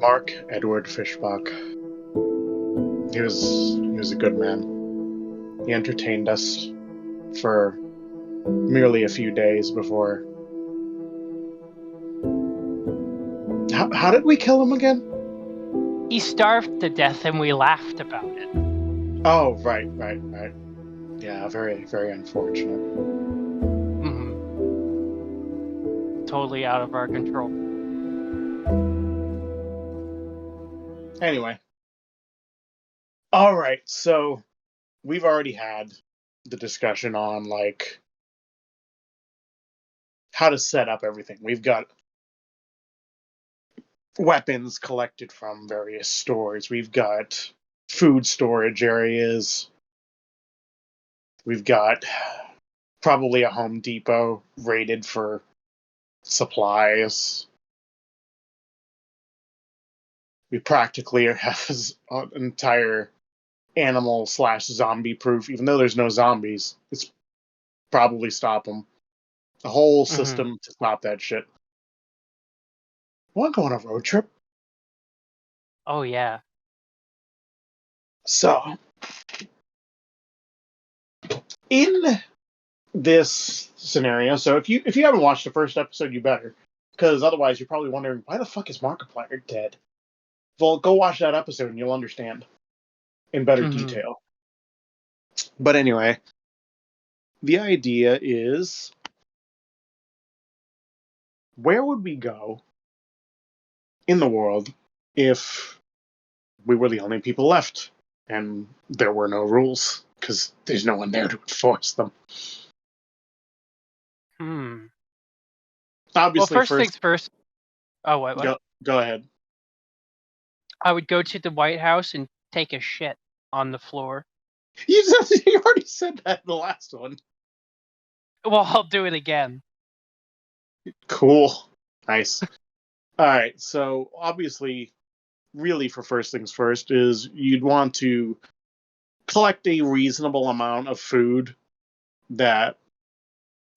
Mark Edward Fishbach. He was a good man. He entertained us for merely a few days before. How did we kill him again? He starved to death and we laughed about it. Oh, right. Yeah, very, very unfortunate. Totally out of our control. Anyway. All right, so we've already had the discussion on, like, how to set up everything. We've got weapons collected from various stores. We've got food storage areas. We've got probably a Home Depot rated for supplies. We practically have an entire animal/zombie proof, even though there's no zombies. It's probably stop them. A whole system to stop that shit. Want to go on a road trip? Oh yeah. So, in this scenario, so if you haven't watched the first episode, you better, because otherwise you're probably wondering, why the fuck is Markiplier dead? Well, go watch that episode and you'll understand in better detail. But anyway, the idea is, where would we go in the world if we were the only people left and there were no rules? Because there's no one there to enforce them. Obviously, well, first things first. Oh, what? Go ahead. I would go to the White House and take a shit on the floor. You already said that in the last one. Well, I'll do it again. Cool. Nice. All right, so obviously, really for first things first is you'd want to collect a reasonable amount of food that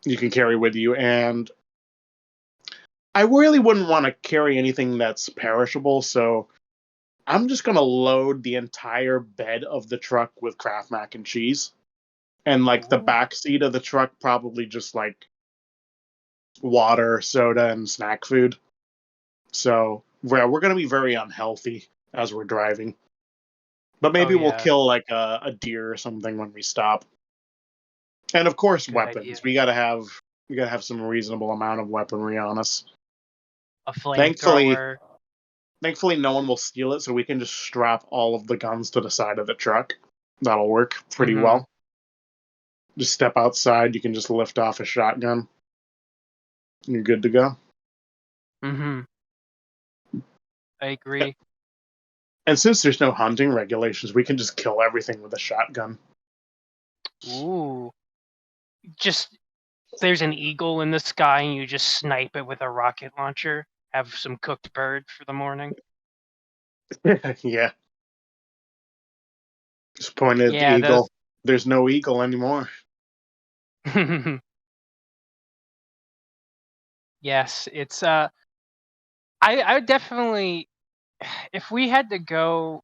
you can carry with you, and I really wouldn't want to carry anything that's perishable, so I'm just going to load the entire bed of the truck with Kraft mac and cheese. And, like, the back seat of the truck, probably just, like, water, soda, and snack food. So, we're going to be very unhealthy as we're driving. But maybe we'll kill, like, a deer or something when we stop. And, of course, Good weapons. idea. We gotta have some reasonable amount of weaponry on us. A flamethrower. Thankfully, no one will steal it, so we can just strap all of the guns to the side of the truck. That'll work pretty well. Just step outside, you can just lift off a shotgun. You're good to go. I agree. And since there's no hunting regulations, we can just kill everything with a shotgun. Ooh. Just, there's an eagle in the sky and you just snipe it with a rocket launcher. Have some cooked bird for the morning. Yeah. Just pointed at the eagle. There's no eagle anymore. Yes, it's I would definitely, if we had to go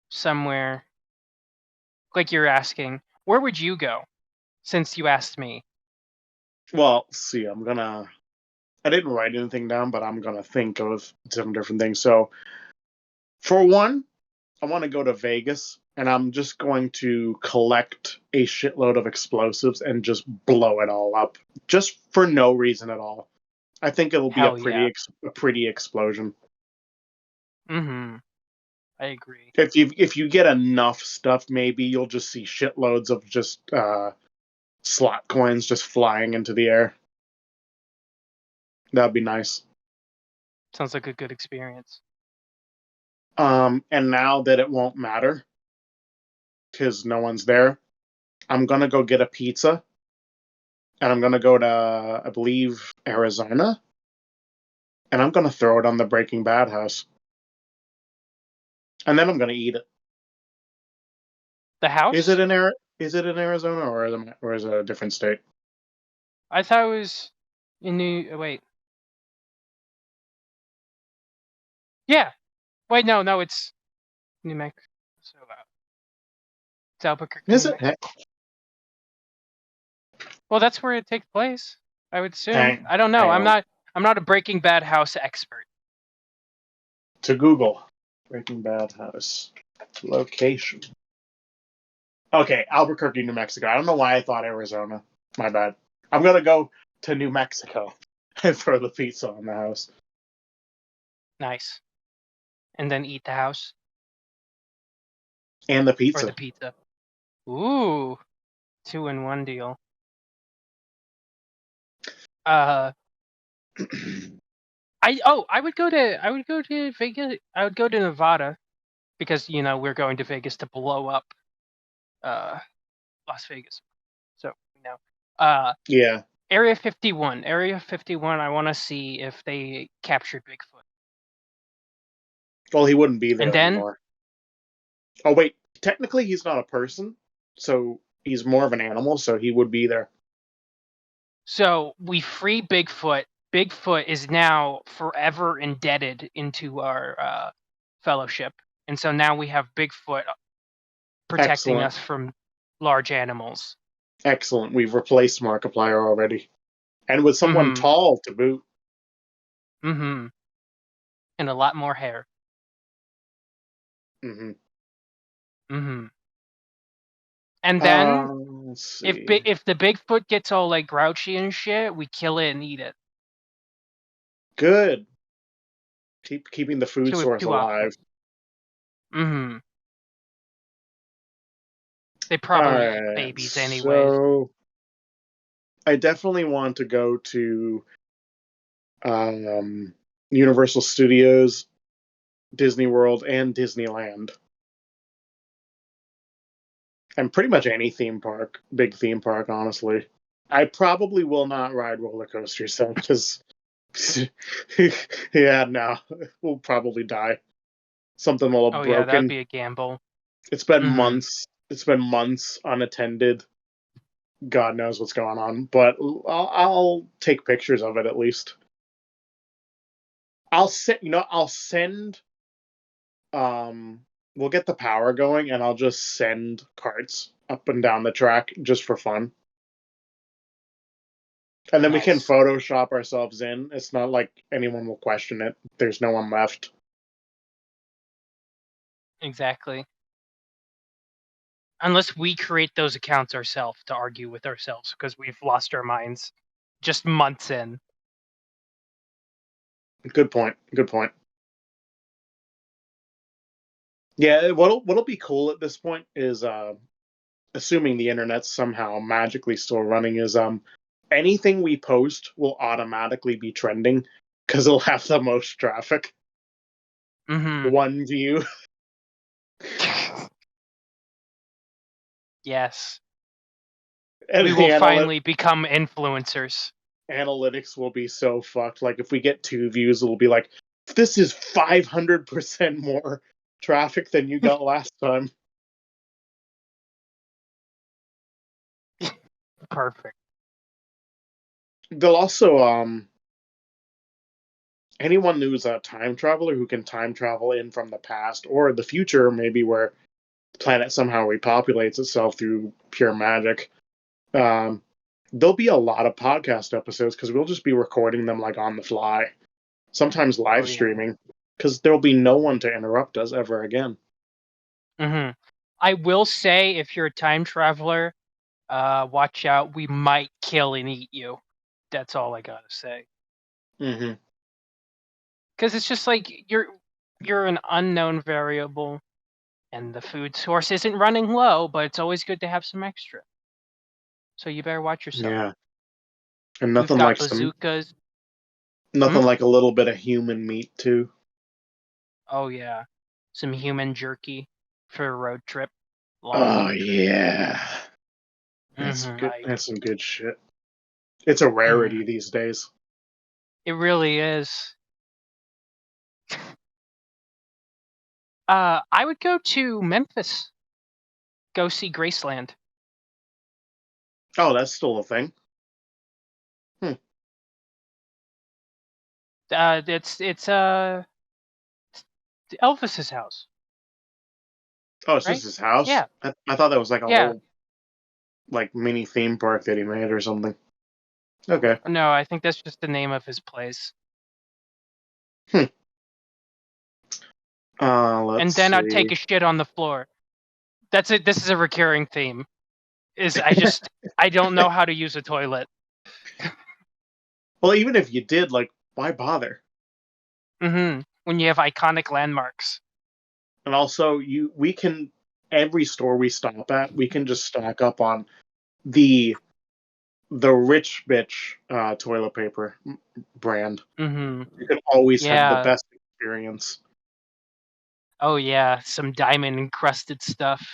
somewhere like you're asking, where would you go since you asked me? Well, see, I didn't write anything down, but I'm gonna think of some different things. So, for one, I want to go to Vegas, and I'm just going to collect a shitload of explosives and just blow it all up, just for no reason at all. I think it'll be a pretty explosion. I agree. If you get enough stuff, maybe you'll just see shitloads of just slot coins just flying into the air. That'd be nice. Sounds like a good experience. And now that it won't matter, because no one's there, I'm gonna go get a pizza, and I'm gonna go to, I believe, Arizona, and I'm gonna throw it on the Breaking Bad house, and then I'm gonna eat it. The house? Is it in Arizona, or is it a different state? I thought it was in New. Wait. Yeah. Wait, no, it's New Mexico. It's Albuquerque, Is New it? Mexico. Well, that's where it takes place. I would assume. Hang, I don't know. hang I'm on. not. I'm not a Breaking Bad house expert. To Google. Breaking Bad house. Location. Okay, Albuquerque, New Mexico. I don't know why I thought Arizona. My bad. I'm going to go to New Mexico and throw the pizza on the house. Nice. And then eat the house And the or the pizza. pizza. Ooh, 2-in-1 deal. I would go to Vegas. I would go to Nevada because we're going to Vegas to blow up uh Las Vegas. So Yeah. Area 51. Area 51. I want to see if they captured Bigfoot. Well, he wouldn't be And there then anymore. Oh, wait. Technically, he's not a person. So he's more of an animal, so he would be there. so we free Bigfoot. Bigfoot is now forever indebted into our fellowship, and so now we have Bigfoot protecting Excellent. us from large animals. Excellent. We've replaced Markiplier already. And with someone Mm-hmm. tall to boot. Mm-hmm. And a lot more hair. Mm-hmm. Mm-hmm. And then Let's if see. if the Bigfoot gets all like grouchy and shit, we kill it and eat it. Good. Keeping the food Two source two options. alive. Mm-hmm. They All probably eat right. babies anyways. So I definitely want to go to um, Universal Studios, Disney World, and Disneyland. And pretty much any theme park, big theme park, honestly. I probably will not ride roller coasters though, because yeah, no, we'll probably die. Something will have Oh yeah, that would broken. be a gamble. It's been Mm-hmm. months. It's been months unattended. God knows what's going on, but I'll take pictures of it at least. I'll send. We'll get the power going, and I'll just send carts up and down the track just for fun. And then we can Nice. Photoshop ourselves in. It's not like anyone will question it. There's no one left. Exactly. Unless we create those accounts ourselves to argue with ourselves because we've lost our minds just months in. Good point. Good point. Yeah, what'll be cool at this point is assuming the internet's somehow magically still running is anything we post will automatically be trending because it'll have the most traffic. Mm-hmm. One view. Yes. And We the will finally become influencers. analytics will be so fucked. Like if we get 2 views, it'll be like, this is 500% more traffic than you got last time. Perfect. They'll also anyone who's a time traveler who can time travel in from the past or the future, maybe where the planet somehow repopulates itself through pure magic. Um, there'll be a lot of podcast episodes because we'll just be recording them like on the fly, sometimes Oh live yeah. streaming, because there'll be no one to interrupt us ever again. Mm-hmm. I will say, if you're a time traveler, watch out. We might kill and eat you. That's all I gotta say. Mm-hmm. Because it's just like you're an unknown variable, and the food source isn't running low, but it's always good to have some extra. So you better watch yourself. Yeah, and We've got bazookas. Hmm? nothing like a little bit of human meat too. Oh yeah, some human jerky for a road trip, long Oh road trip. yeah, that's Mm-hmm. good. That's some good shit. It's a rarity these days. It really is. I would go to Memphis. Go see Graceland. Oh, that's still a thing. Hmm. It's Elvis's house. Oh, it's Right? just his house? Yeah. I thought that was like a Yeah. whole like mini theme park that he made or something. Okay. No, I think that's just the name of his place. Hmm. Let's And then I'd see. take a shit on the floor. That's it. This is a recurring theme. Is I don't know how to use a toilet. Well, even if you did, like, why bother? When you have iconic landmarks. And also, we can every store we stop at, we can just stock up on the rich bitch toilet paper brand. You can always have the Yeah. best experience. Oh yeah. Some diamond encrusted stuff.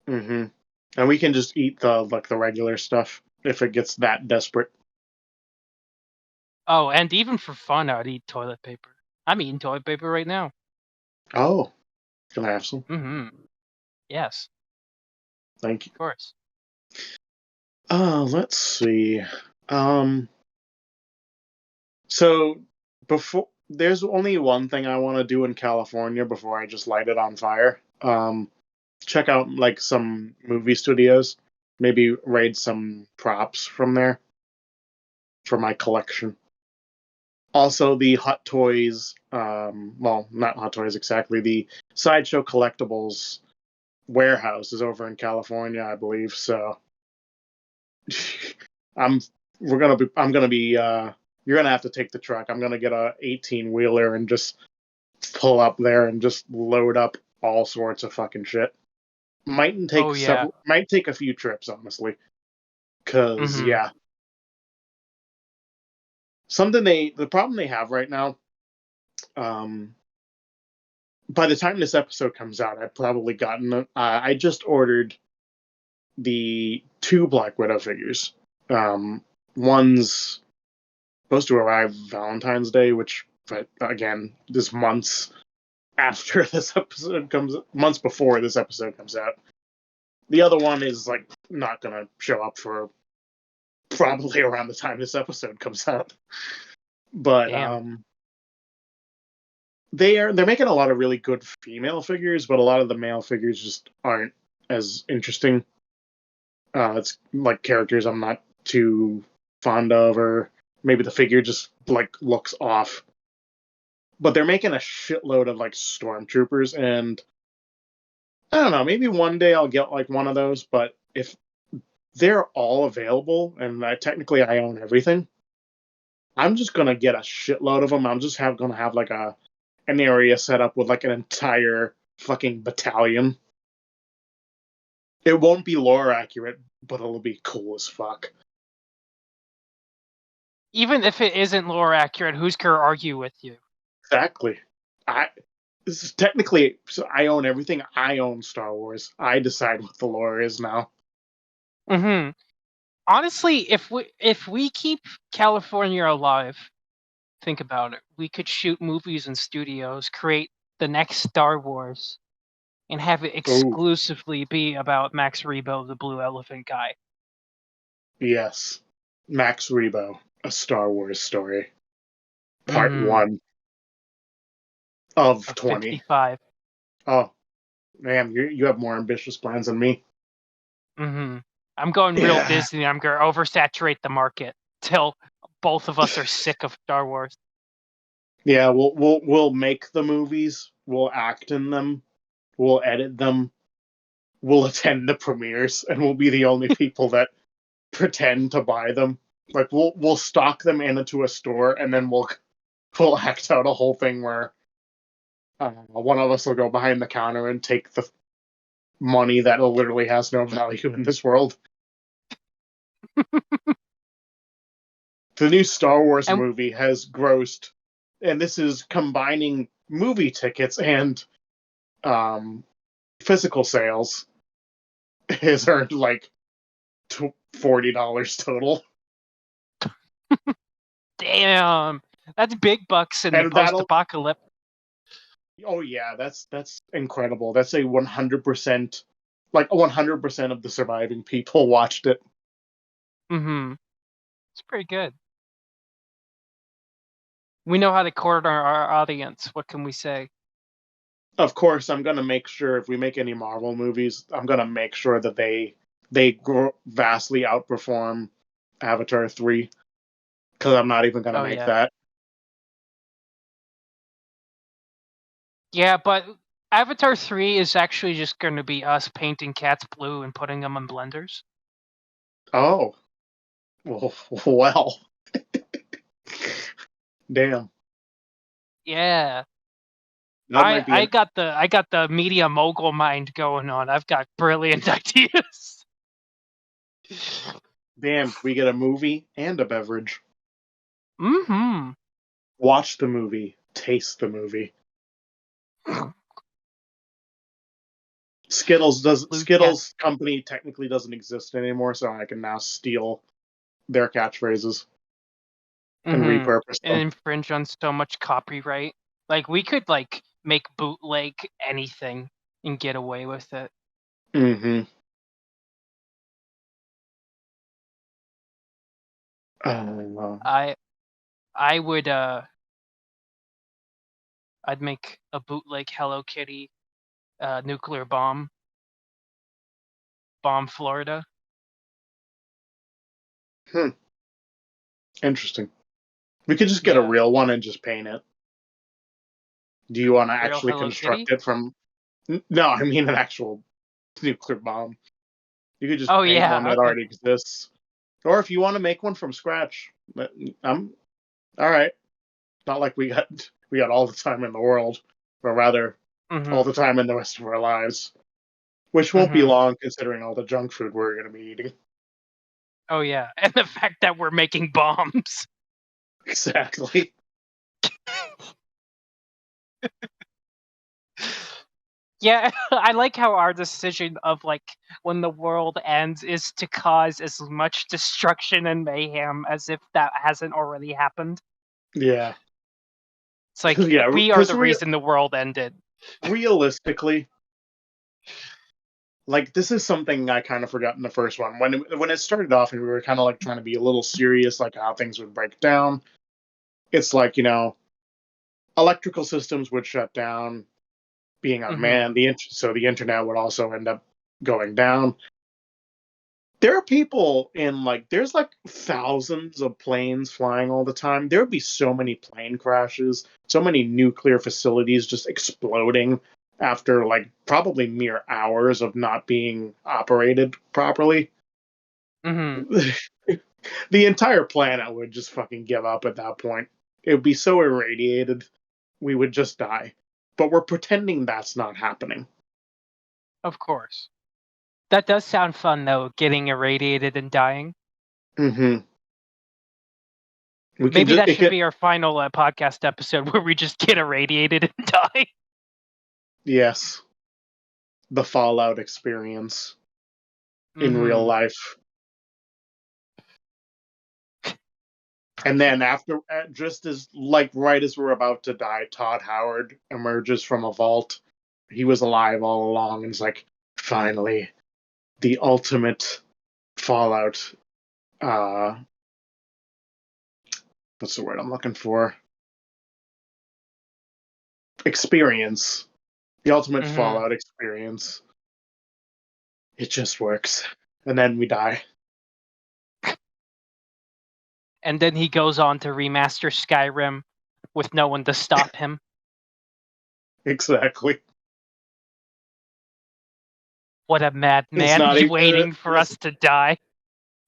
hmm And we can just eat the regular stuff if it gets that desperate. Oh, and even for fun, I'd eat toilet paper. I'm eating toilet paper right now. Oh, can I have some? Yes, Thank you. of course. Let's see. Um, so before there's only one thing I want to do in California before I just light it on fire. Check out like some movie studios, maybe raid some props from there for my collection. Also, the Hot Toys, well, not Hot Toys exactly, the Sideshow Collectibles warehouse is over in California, I believe. So, I'm you're gonna have to take the truck. I'm gonna get a 18 wheeler and just pull up there and just load up all sorts of fucking shit. Oh yeah. Might take a few trips, honestly. Cause Mm-hmm. yeah, the problem they have right now, um, by the time this episode comes out, I've probably gotten it. I just ordered the two Black Widow figures. One's supposed to arrive Valentine's Day, which, but again, this months after this episode comes, months before this episode comes out. The other one is like not gonna show up for probably around the time this episode comes out. But Damn. they're making a lot of really good female figures, but a lot of the male figures just aren't as interesting. It's like characters I'm not too fond of, or maybe the figure just like looks off. But they're making a shitload of like stormtroopers, and I don't know, maybe one day I'll get like one of those. But if they're all available, and technically I own everything, I'm just gonna get a shitload of them. I'm just gonna have like an area set up with like an entire fucking battalion. It won't be lore accurate, but it'll be cool as fuck. Even if it isn't lore accurate, who's gonna argue with you? Exactly. I This is technically, so I own everything. I own Star Wars. I decide what the lore is now. Honestly, if we keep California alive, think about it. We could shoot movies in studios, create the next Star Wars, and have it Oh, exclusively be about Max Rebo, the Blue Elephant guy. yes. Max Rebo, a Star Wars story. Part Mm-hmm. 1 of Of 20. 55. Oh, man, you have more ambitious plans than me. Mm-hmm. I'm going real Yeah. Disney. I'm going to oversaturate the market till both of us are sick of Star Wars. Yeah, we'll make the movies, we'll act in them, we'll edit them, we'll attend the premieres, and we'll be the only people that pretend to buy them. Like we'll stock them into a store, and then we'll act out a whole thing where one of us will go behind the counter and take the money that literally has no value in this world. The new Star Wars And movie has grossed, and this is combining movie tickets and um, physical sales, has earned like $40 total, damn, that's big bucks in the and that'll. post-apocalypse. Oh yeah, that's incredible. That's a 100%, like 100% of the surviving people watched it. Mm-hmm. It's pretty good. We know how to court our audience. What can we say? of course, I'm gonna make sure if we make any Marvel movies, I'm gonna make sure that they vastly outperform Avatar 3, because I'm not even gonna Oh make yeah, that. yeah, but Avatar 3 is actually just going to be us painting cats blue and putting them in blenders. Oh, well, damn, Yeah. that might be I got the media mogul mind going on. I've got brilliant ideas. damn. We get a movie and a beverage. Mm-hmm. Watch the movie, taste the movie. Blue cat. Skittles company technically doesn't exist anymore, so I can now steal their catchphrases and Mm-hmm. repurpose And them. infringe on so much copyright. Like we could like make bootleg anything and get away with it. Mm-hmm. Uh, I would I'd make a bootleg Hello Kitty nuclear bomb Florida. hmm, interesting. We could just get a Yeah. real one and just paint it. Do you want to Real actually Hello Kitty? construct it from? No, I mean an actual nuclear bomb. You could just Oh paint one yeah, that okay. already exists, or if you want to make one from scratch, I'm all right. Not like we got all the time in the world, or rather, all Mm-hmm. the time in the rest of our lives, which won't be Mm-hmm. long considering all the junk food we're going to be eating. Oh yeah. And the fact that we're making bombs. Exactly. Yeah, I like how our decision of like when the world ends is to cause as much destruction and mayhem as if that hasn't already happened. Yeah. It's like Yeah. we are Because the reason the world ended. realistically, like this is something I kind of forgot in the first one when it started off and we were kind of like trying to be a little serious, like how things would break down. It's like electrical systems would shut down, being Mm-hmm. unmanned. So the internet would also end up going down. There are people in there's like thousands of planes flying all the time. There would be so many plane crashes, so many nuclear facilities just exploding after like probably mere hours of not being operated properly. Mm-hmm. The entire planet would just fucking give up at that point. It would be so irradiated, we would just die. But we're pretending that's not happening. Of course. That does sound fun though, getting irradiated and dying. Mm-hmm. We can Maybe just that it should can, be our final podcast episode where we just get irradiated and die. yes, the Fallout experience in real Mm-hmm. life. And then after, just as like right as we're about to die, Todd Howard emerges from a vault. He was alive all along, and it's like, finally, the ultimate Fallout. Uh, what's the word I'm looking for? Experience. The ultimate Mm-hmm. Fallout experience. It just works, and then we die. And then he goes on to remaster Skyrim with no one to stop him. Exactly. What a It's madman not even. waiting for us to die.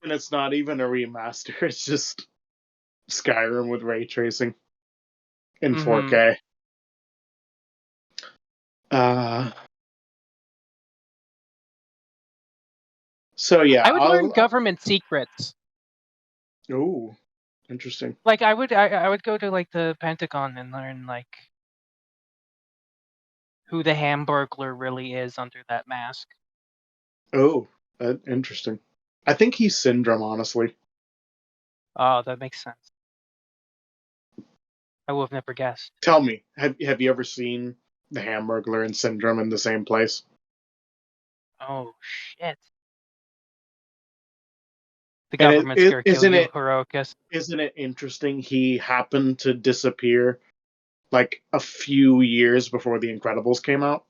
And it's not even a remaster. It's just Skyrim with ray tracing in Mm-hmm. 4K. Uh, so yeah, I would learn government secrets. oh, interesting. Like I would go to like the Pentagon and learn like who the Hamburglar really is under that mask. Oh, interesting. I think he's Syndrome, honestly. Oh, that makes sense. I would have never guessed. Tell me, have you ever seen the Hamburglar and Syndrome in the same place? Oh shit. The And government's gonna kill you, Heroicus. isn't it interesting? He happened to disappear like a few years before The Incredibles came out.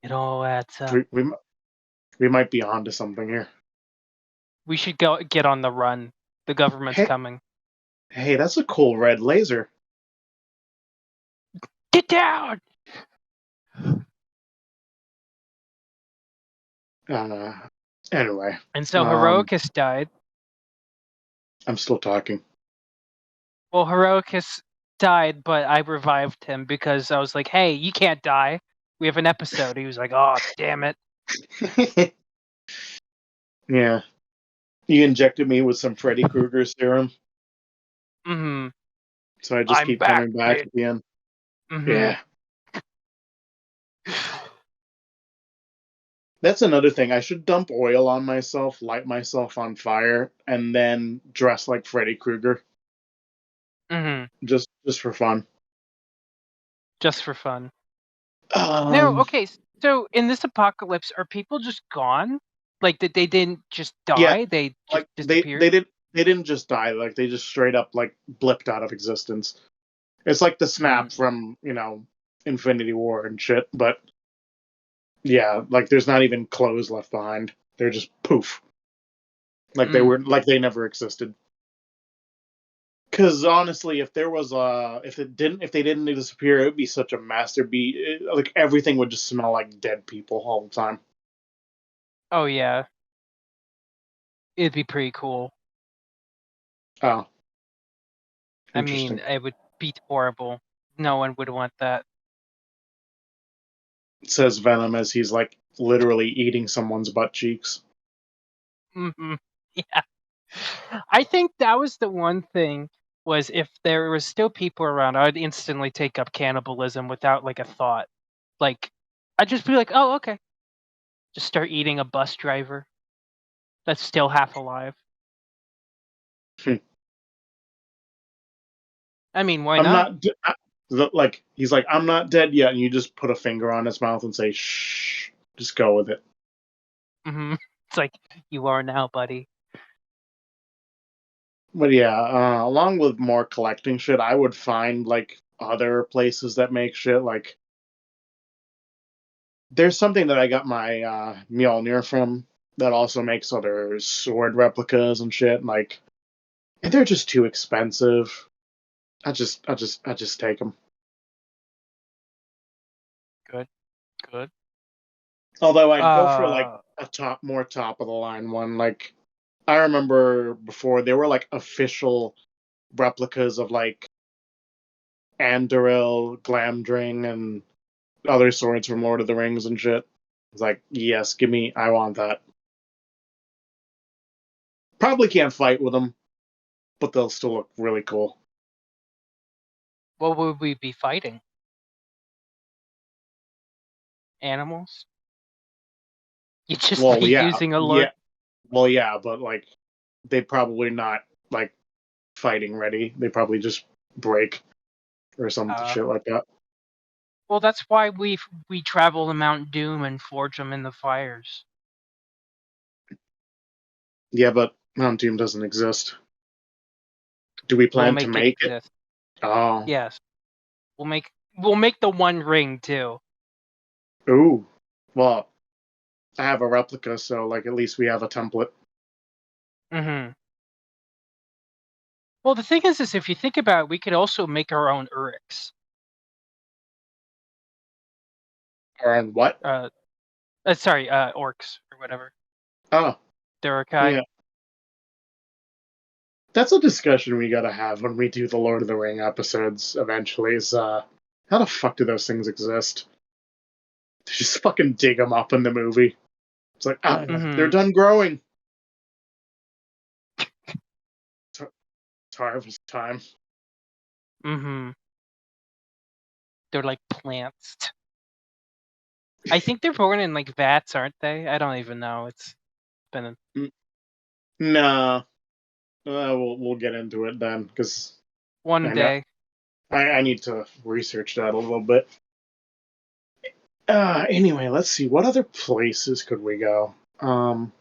It all adds up. We might be onto something here. We should get on the run. The government's coming. Hey, that's a cool red laser. Get down! Anyway. And so Heroicus died. I'm still talking. Well, Heroicus died, but I revived him because I was like, hey, you can't die. We have an episode. He was like, oh, damn it. Yeah. You injected me with some Freddy Krueger serum. Mm-hmm. So I just keep coming back at the end. Mm-hmm. Yeah. That's another thing. I should dump oil on myself, light myself on fire, and then dress like Freddy Krueger. Mm-hmm. Just for fun. Just for fun. No, okay. So in this apocalypse, are people just gone? Like that they didn't just die? Yeah, they just like disappeared? they didn't just die, like they just straight up like blipped out of existence. It's like the snap from, Infinity War and shit, but yeah, like there's not even clothes left behind. They're just poof. Like they never existed. Because honestly, if there was if they didn't disappear, it would be such a masterpiece. Like everything would just smell like dead people all the time. Oh yeah, it'd be pretty cool. Oh, I mean, it would be horrible. No one would want that. Says Venom as he's like literally eating someone's butt cheeks. Mm-hmm. Yeah, I think that was the one thing. Was if there was still people around, I'd instantly take up cannibalism without like a thought. Like, I'd just be like, oh, okay. Just start eating a bus driver that's still half alive. I mean, why not? Like he's like, I'm not dead yet, and you just put a finger on his mouth and say, "Shh, just go with it." Mm-hmm. It's like, you are now, buddy. But yeah, along with more collecting shit, I would find like other places that make shit. Like, there's something that I got my Mjolnir from that also makes other sword replicas and shit. Like, and they're just too expensive. I just take them. Good. Although I'd go for like a more top of the line one. Like, I remember before there were like official replicas of like Andoril, Glamdring, and other swords from Lord of the Rings and shit. It's like, yes, I want that. Probably can't fight with them, but they'll still look really cool. What would we be fighting? Animals? You'd just be using a Lord. Yeah. Well, yeah, but like, they'd probably not like fighting ready. They probably just break or some shit like that. Well, that's why we travel to Mount Doom and forge them in the fires. Yeah, but Mount Doom doesn't exist. Do we plan to make it? Oh. Yes. We'll make the One Ring too. Ooh. Well, I have a replica, so like at least we have a template. Mm-hmm. Well, the thing is if you think about it, we could also make our own Uryx. Our own what? Sorry, orcs or whatever. Oh. Durukai. Yeah. That's a discussion we gotta have when we do the Lord of the Ring episodes eventually, is how the fuck do those things exist? They just fucking dig them up in the movie. It's like, they're done growing. It's harvest time. Mm-hmm. They're like plants. I think they're born in like vats, aren't they? I don't even know. It's been Nah. We'll get into it then, because one day. I need to research that a little bit. Anyway, let's see. What other places could we go? I'll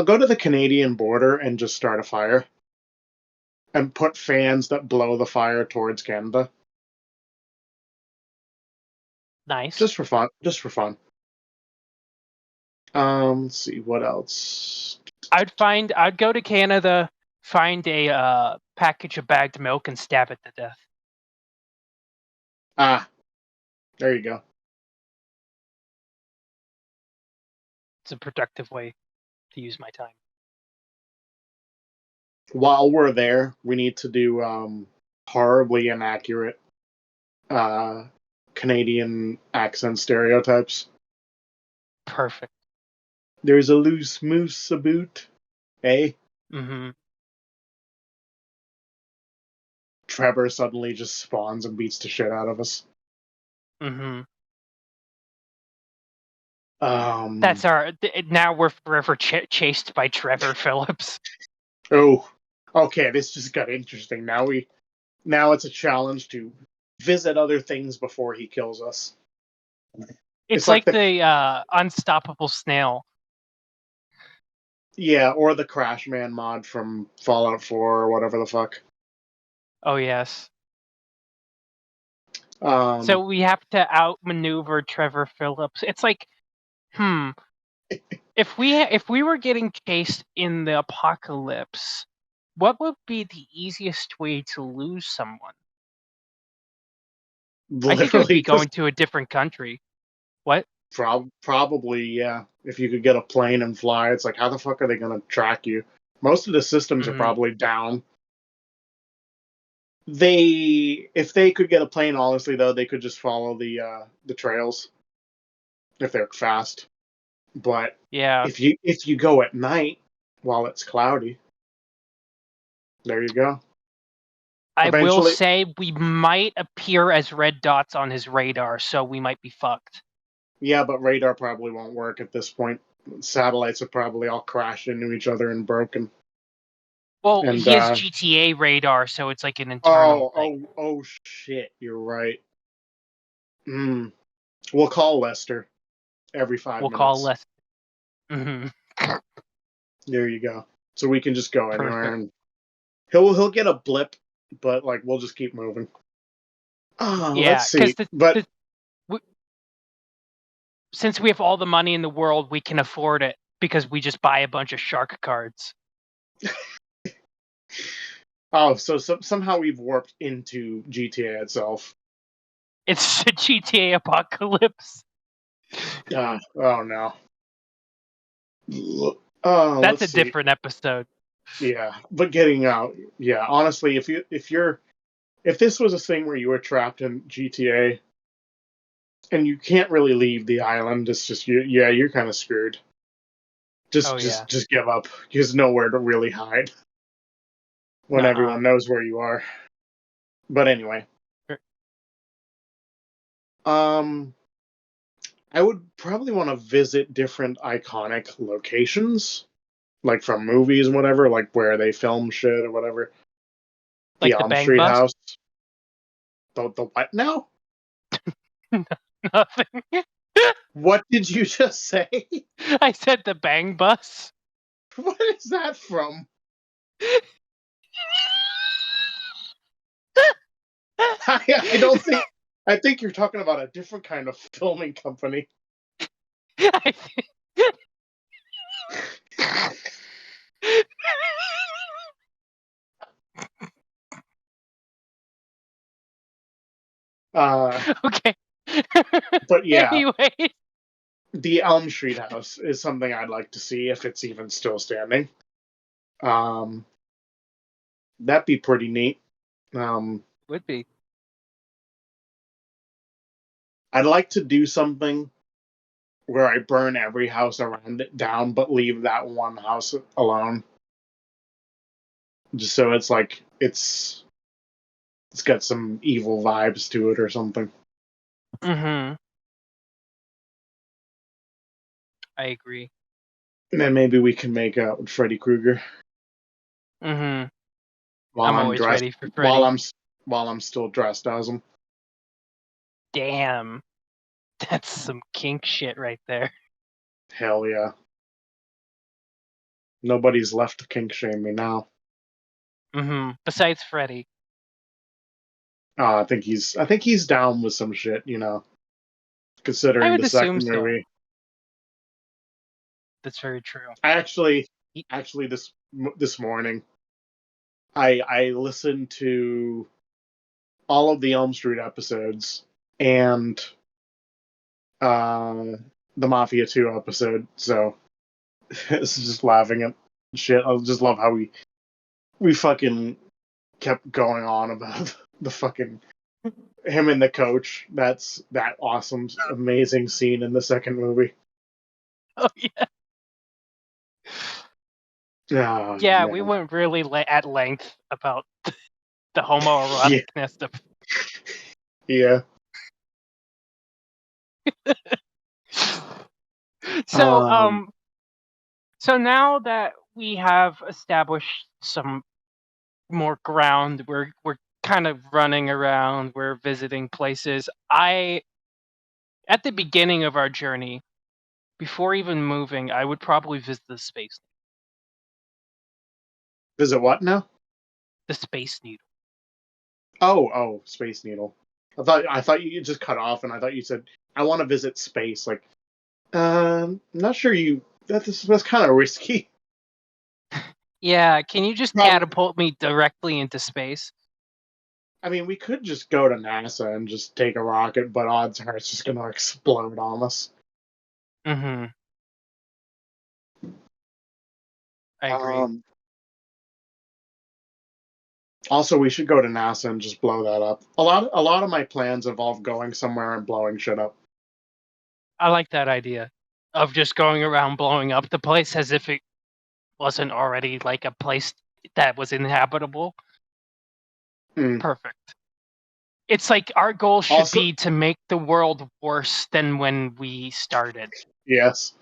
go to the Canadian border and just start a fire. and put fans that blow the fire towards Canada. Nice. Just for fun. Just for fun. Let's see what else. I'd go to Canada, find a package of bagged milk, and stab it to death. Ah, there you go. It's a productive way to use my time. While we're there, we need to do horribly inaccurate Canadian accent stereotypes. Perfect. There's a loose moose about, eh? Mm-hmm. Trevor suddenly just spawns and beats the shit out of us. Mm-hmm. That's now we're forever chased by Trevor Phillips. Oh, okay. This just got interesting. Now it's a challenge to visit other things before he kills us. It's like the unstoppable snail. Yeah, or the Crash Man mod from Fallout 4 or whatever the fuck. Oh yes. So we have to outmaneuver Trevor Phillips. It's like, if we were getting chased in the apocalypse, what would be the easiest way to lose someone? I think it would be going to a different country. What? Probably, yeah. If you could get a plane and fly, it's like, how the fuck are they going to track you? Most of the systems are probably down. If they could get a plane, honestly, though, they could just follow the trails if they're fast. But yeah, if you go at night while it's cloudy, there you go. I will say we might appear as red dots on his radar, so we might be fucked. Yeah, but radar probably won't work at this point. Satellites are probably all crashed into each other and broken. Well, he has GTA radar, so it's like an internal thing. Oh, shit! You're right. We'll call Lester every 5 minutes. We'll call Lester. Mm-hmm. There you go. So we can just go anywhere, Perfect. and he'll get a blip, but like we'll just keep moving. Let's see. Since we have all the money in the world, we can afford it because we just buy a bunch of shark cards. So somehow we've warped into GTA itself. It's a GTA apocalypse. Oh no. That's a different episode. Yeah, but getting out. Yeah, honestly, if this was a thing where you were trapped in GTA and you can't really leave the island, it's just you're kind of screwed. Just give up. There's nowhere to really hide when everyone knows where you are. But anyway, I would probably want to visit different iconic locations, like from movies and whatever, like where they film shit or whatever. Like the Elm Street house. The what now? Nothing. What did you just say? I said the Bang Bus. What is that from? I don't think. I think you're talking about a different kind of filming company. Okay. But yeah. Anyway. The Elm Street house is something I'd like to see if it's even still standing. That'd be pretty neat. Would be. I'd like to do something where I burn every house around it down, but leave that one house alone. Just so it's like it's got some evil vibes to it or something. Mm-hmm. I agree. And then maybe we can make out with Freddy Krueger. Mm-hmm. While I'm always ready for Freddy. While I'm still dressed as him. Damn. That's some kink shit right there. Hell yeah. Nobody's left to kink shame me now. Besides Freddy. I think he's down with some shit, I considering would the assume second so. movie. That's very true. I actually He- actually this morning I listened to all of the Elm Street episodes and uh, the Mafia 2 episode. So it's just laughing at shit. I just love how we fucking kept going on about the fucking him and the coach. That's that awesome, amazing scene in the second movie. Oh yeah. Oh Yeah, we man, went really at length about the yeah, homoeroticness of. yeah. So, Um, so now that we have established some more ground, we're kind of running around, we're visiting places. At the beginning of our journey, before even moving, I would probably visit the space. visit what now? The Space Needle. Oh, Space Needle. I thought you just cut off, and I thought you said I want to visit space. Like, not sure you. That's kind of risky. Yeah, can you just Probably. catapult me directly into space? I mean, we could just go to NASA and just take a rocket, but odds are it's just gonna explode on us. Mm-hmm. I agree. Um. Also, we should go to NASA and just blow that up. A lot of my plans involve going somewhere and blowing shit up. I like that idea of just going around blowing up the place as if it wasn't already like a place that was inhabitable. Mm. Perfect. It's like our goal should Also, be to make the world worse than when we started. yes.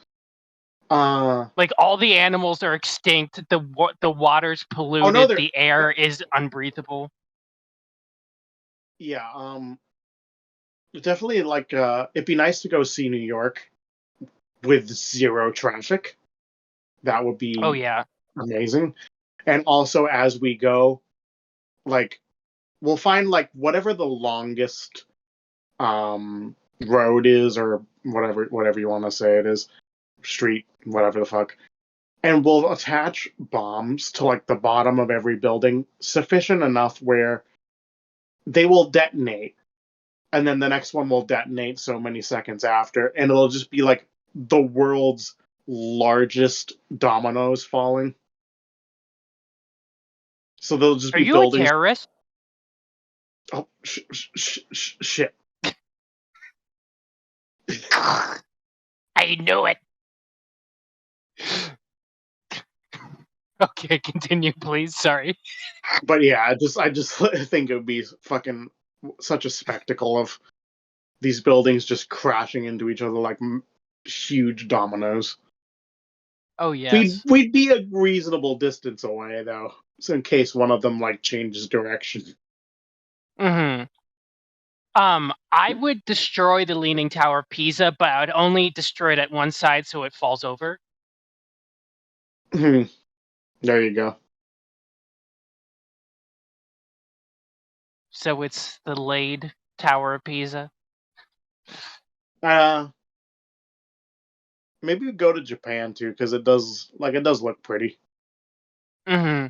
Uh. Like all the animals are extinct, the water's Oh no, polluted, there. the air is unbreathable. Yeah. Definitely like. It'd be nice to go see New York with zero traffic. That would Oh be yeah. amazing. And also, as we go, like we'll find like whatever the longest road is, or whatever you want to say it is, street, whatever the fuck, and we'll attach bombs to like the bottom of every building, sufficient enough where they will detonate, and then the next one will detonate so many seconds after, and it'll just be like the world's largest dominoes falling. So they'll just Are be you a buildings. terrorist? Oh, shit. I knew it. Okay, continue, please. Sorry. But yeah, I just think it would be fucking such a spectacle of these buildings just crashing into each other like huge dominoes. Oh We'd yes. we'd be a reasonable distance away though, so in case one of them like changes direction. Mm-hmm. I would destroy the Leaning Tower of Pisa, but I would only destroy it at one side so it falls over. There you go. So it's the laid Tower of Pisa. Uh Maybe we go to Japan too, because it does look pretty. Mm-hmm.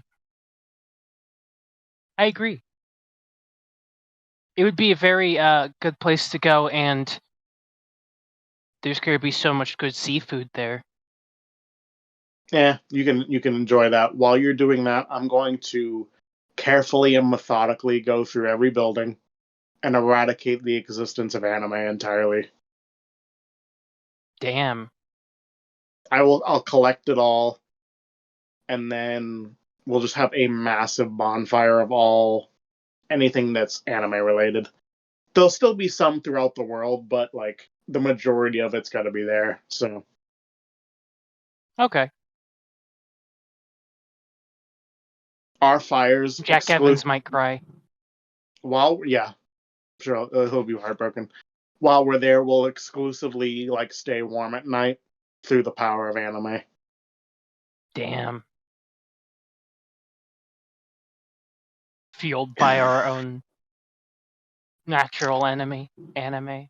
I agree. It would be a very good place to go, and there's going to be so much good seafood there. Yeah, you can enjoy that. While you're doing that, I'm going to carefully and methodically go through every building and eradicate the existence of anime entirely. Damn. I'll collect it all, and then we'll just have a massive bonfire of all anything that's anime related. There'll still be some throughout the world, but like the majority of it's got to be there. So Okay. our fires Jack exclude Evans might cry. while yeah, sure he'll be heartbroken. While we're there, we'll exclusively like stay warm at night through the power of anime. Damn. fueled by our own natural enemy, anime.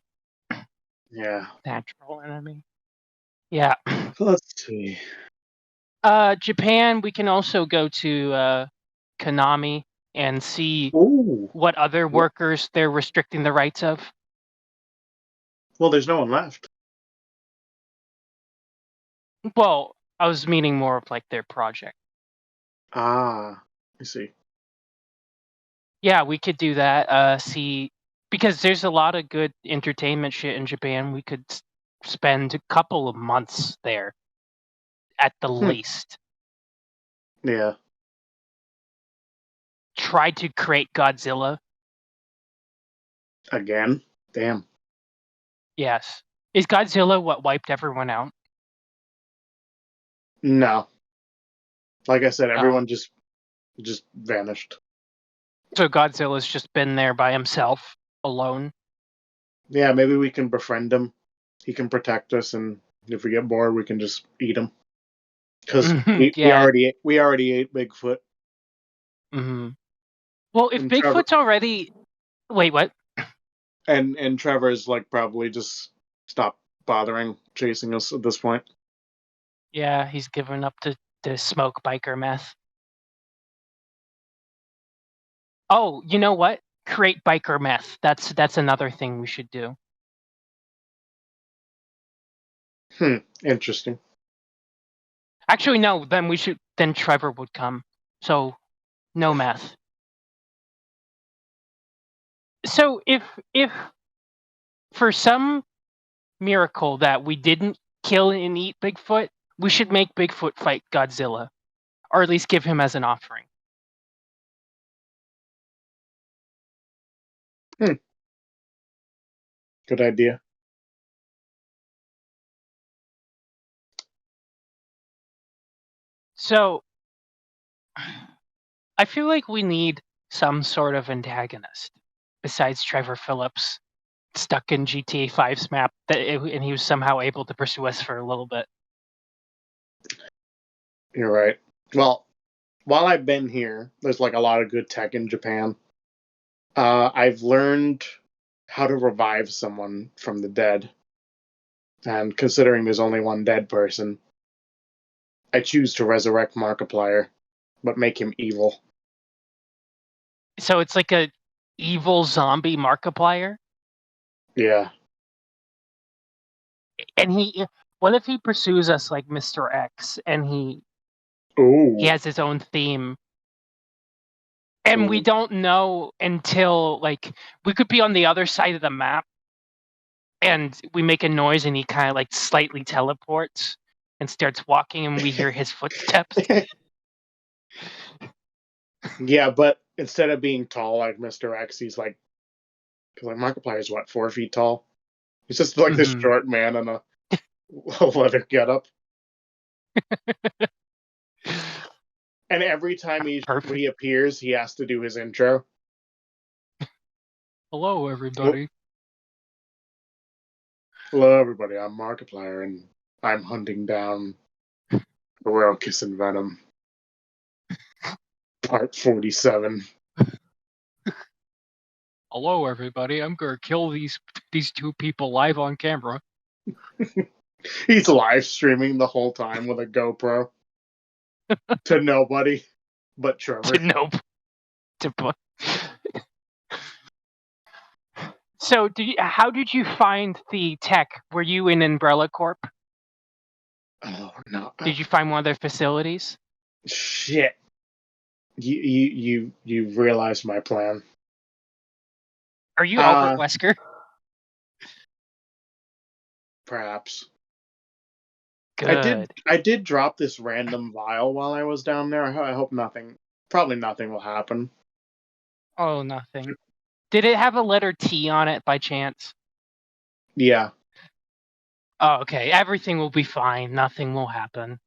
Yeah. Natural enemy. Yeah. Let's see. Japan, we can also go to Konami and see Ooh. what other workers they're restricting the rights of. Well, there's no one left. Well, I was meaning more of like their project. Ah, I see. Yeah, we could do that. See, because there's a lot of good entertainment shit in Japan. We could spend a couple of months there at the least. Yeah. Try to create Godzilla. Again? Damn. Yes. Is Godzilla what wiped everyone out? No. Like I said, Oh. everyone just vanished. So Godzilla's just been there by himself, alone. Yeah, maybe we can befriend him. He can protect us, and if we get bored, we can just eat him. Because we Yeah. already ate Bigfoot. Mm-hmm. Well, if And Bigfoot's already... Wait, what? And Trevor's like probably just stopped bothering chasing us at this point. Yeah, he's given up to smoke biker meth. Oh, you know what? Create biker meth. That's another thing we should do. Interesting. Actually, no. Then Trevor would come. So, no meth. So if for some miracle that we didn't kill and eat Bigfoot, we should make Bigfoot fight Godzilla, or at least give him as an offering. Good idea. So, I feel like we need some sort of antagonist besides Trevor Phillips, stuck in GTA 5's map, and he was somehow able to pursue us for a little bit. You're right. Well, while I've been here, there's like a lot of good tech in Japan. I've learned how to revive someone from the dead. And considering there's only one dead person, I choose to resurrect Markiplier, but make him evil. So it's like a evil zombie Markiplier, Yeah. and what if he pursues us like Mr. X, and he Ooh. has his own theme, and we Ooh. don't know until like we could be on the other side of the map, and we make a noise, and he kind of like slightly teleports and starts walking, and we hear his footsteps. Yeah, but instead of being tall like Mr. X, he's like, because like Markiplier is what, 4 feet tall? He's just like this short man in a leather getup. And every time he appears, he has to do his intro. Hello, everybody. Hello, everybody. I'm Markiplier, and I'm hunting down the Royal Kissing Venom. Part 47. Hello, everybody. I'm gonna kill these two people live on camera. He's live streaming the whole time with a GoPro to nobody but Trevor. So, how did you find the tech? Were you in Umbrella Corp? Oh no! Did you find one of their facilities? Shit! You realized my plan. Are you Albert Wesker? Perhaps. Good. I did drop this random vial while I was down there. I hope nothing. Probably nothing will happen. Oh, nothing. Did it have a letter T on it by chance? Yeah. Oh, okay. Everything will be fine. Nothing will happen.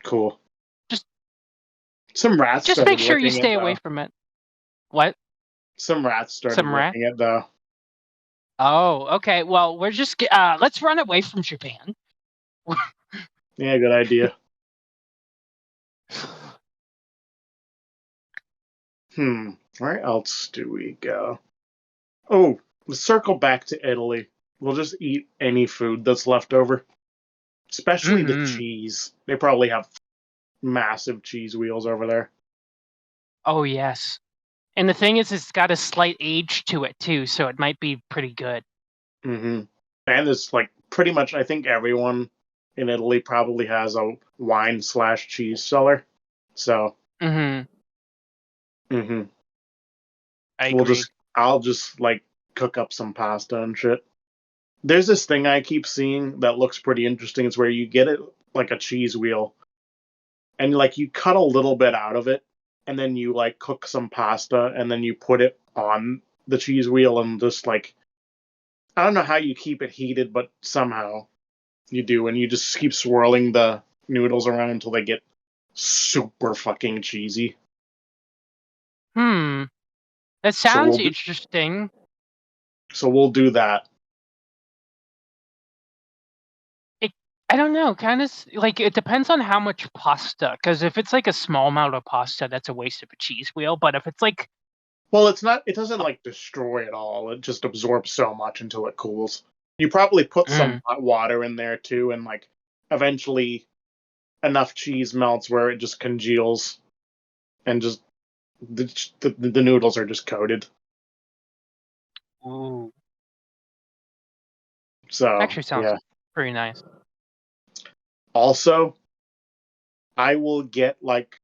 Cool. Just some rats. Just make sure you stay away from it. What? Some rats started licking it though. Oh, okay. Well, we're just let's run away from Japan. Yeah, good idea. Where else do we go? Oh, let's circle back to Italy. We'll just eat any food that's left over, especially the Mm-hmm. cheese. They probably have massive cheese wheels over there. Oh yes. And the thing is, it's got a slight age to it too, so it might be pretty good. Mm-hmm. And it's like pretty much, I think everyone in Italy probably has a wine/cheese cellar. So, Mm-hmm. mm-hmm. I agree. I'll just like cook up some pasta and shit. There's this thing I keep seeing that looks pretty interesting. It's where you get it like a cheese wheel, and like you cut a little bit out of it, and then you like cook some pasta, and then you put it on the cheese wheel, and just like I don't know how you keep it heated, but somehow you do, and you just keep swirling the noodles around until they get super fucking cheesy. Hmm. That So sounds interesting. we'll do that. I don't know. Kind of like it depends on how much pasta. Because if it's like a small amount of pasta, that's a waste of a cheese wheel. But if it's like, Well, it's not. It doesn't like destroy it all. It just absorbs so much until it cools. You probably put some mm, hot water in there too, and like eventually enough cheese melts where it just congeals, and just the noodles are just coated. ooh, So actually sounds yeah. pretty nice. Also, I will get like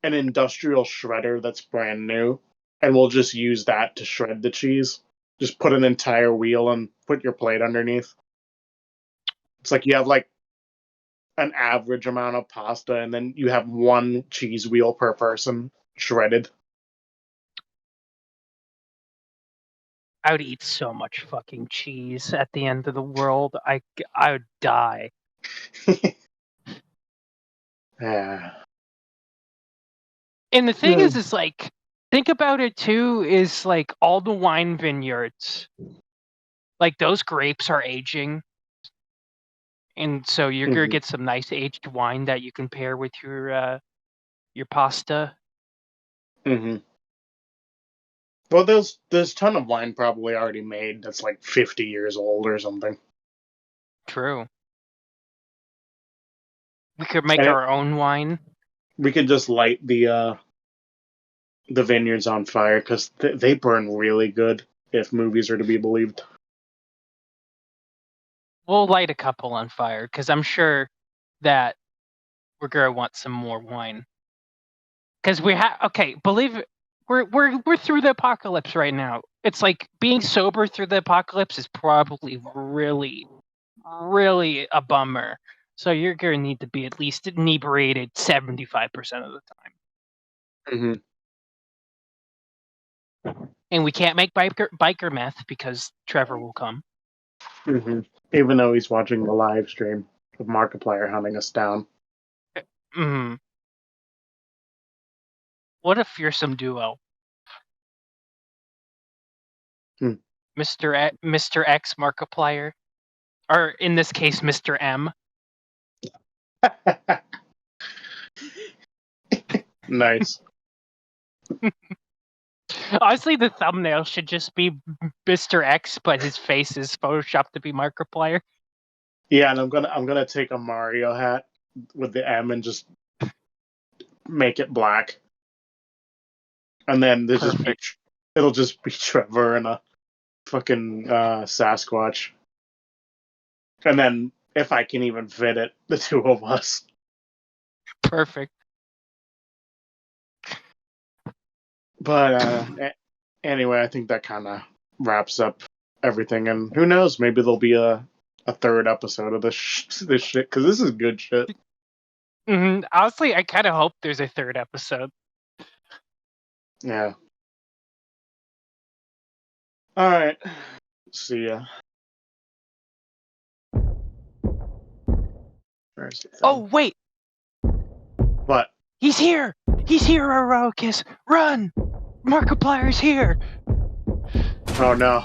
an industrial shredder that's brand new, and we'll just use that to shred the cheese. Just put an entire wheel and put your plate underneath. It's like you have like an average amount of pasta, and then you have one cheese wheel per person shredded. I would eat so much fucking cheese at the end of the world. I would die. Yeah. And the thing is like, think about it too. Is like all the wine vineyards, like those grapes are aging, and so you're gonna Mhm. get some nice aged wine that you can pair with your pasta. Mhm. Well, there's a ton of wine probably already made that's like 50 years old or something. True. We could make And our own wine. we could just light the vineyards on fire because they burn really good if movies are to be believed. We'll light a couple on fire because I'm sure that we're gonna want some more wine. Because we have believe it, we're through the apocalypse right now. It's like being sober through the apocalypse is probably really, really a bummer. So you're gonna need to be at least inebriated 75% of the time. Mm-hmm. And we can't make biker meth because Trevor will come. Mm-hmm. Even though he's watching the live stream of Markiplier hunting us down. Mm-hmm. What a fearsome duo. Hmm. Mr. X Markiplier. Or in this case, Mr. M. Nice. Honestly, the thumbnail should just be Mr. X, but his face is photoshopped to be Markiplier. Yeah, and I'm gonna take a Mario hat with the M and just make it black, and then Perfect. it'll just be Trevor and a fucking Sasquatch, and then if I can even fit it, the two of us. Perfect. But anyway, I think that kind of wraps up everything, and who knows, maybe there'll be a third episode of this shit because this is good shit. Honestly, I kind of hope there's a third episode. Yeah. All right. See ya. Where's the thing? Oh, wait! What? He's here! He's here, Araucus! Run! Markiplier's here! Oh no.